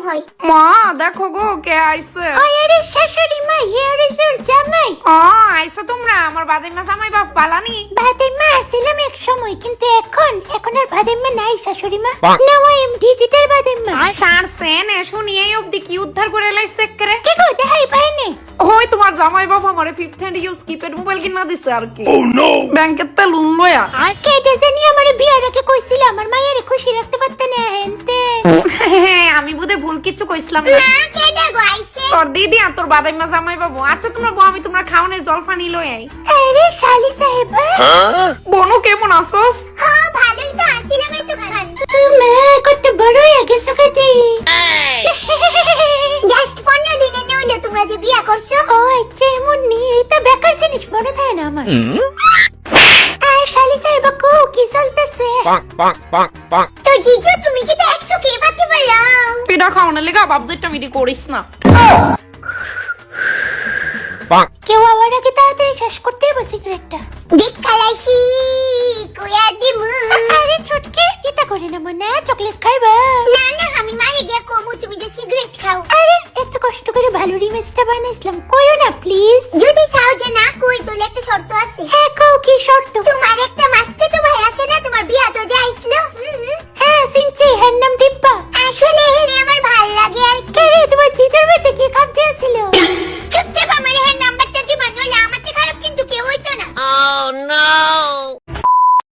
হয়। মা দেখো গো কে আইছে। আরে শাশুড়ি মা, হিয়ার ইজ ইওর জামাই। আইছো তোমরা? আমার বাদাইমা জামাই বাপ বালানি। ভাদেমা আসছিলাম এক সময়, কিন্তু এখন আর ভাদেমা নাই শাশুড়ি মা। নাও আই এম ডিজিটাল ভাদেমা। সারছেন শুনি এই অবধি কি উদ্ধার করে লাইছে করে। কি গো দেখাই পাইনি? ওই তোমার জামাই বাপ আমারে 5th hand use keypad mobile কিনা দিছে আর কি। ব্যাংকের তে লোন লয়া। আর কে জানি আমারে বিয়ার আগে কইছিল আমার মায়ের খুশি রাখতে পারতে না হেনতে। আমি বোধহয় ভুল কিছু কইছিলাম না কে দেখো আইছে? তোর দিদি আর তোর বাদাইমা জামাই বাবু। আচ্ছা তোমরা বউ, আমি তোমরা খাওনে জল পানি লই আই। আরে শালি সাহেবা, বনু কেমন আছোস? হ্যাঁ ভালোই তো আসছিলাম এতক্ষণ। মা কত বড় হয়ে গেছো কতি। জাস্ট 15 দিনে নইলো তোমরা যে বিয়া করছো। ও আচ্ছা এমন নি, এটা বেকার জিনিস মনে থাকে না আমার। আর শালি সাহেবা কো কি চলতেছে? তো জিজু তুমি কি দেখছো কে পাতি বলো? পিঠা খাওয়ানোর লেগে বাপ যেটা মিটি করিস না। কেউ আবার আগে তাড়াতাড়ি শেষ করতে হবে সিগারেটটা। দেখ খালাসি কোয়া দিমু। আরে ছটকে এটা করে না মনে, চকলেট খাইবা? না না আমি মারে গিয়া কমু, তুমি যে সিগারেট খাও। আরে এত কষ্ট করে ভালো রিমেজটা বানাইছিলাম, কইও না প্লিজ। যদি চাও যে না কই তাহলে একটা শর্ত আছে। হ্যাঁ কও কি শর্ত? তোমার একটা মাস্টার তো ভাই আছে না, তোমার বিয়া তো যে আইছিল। হ্যাঁ চিনছি, হ্যাঁ নাম দিব্যা।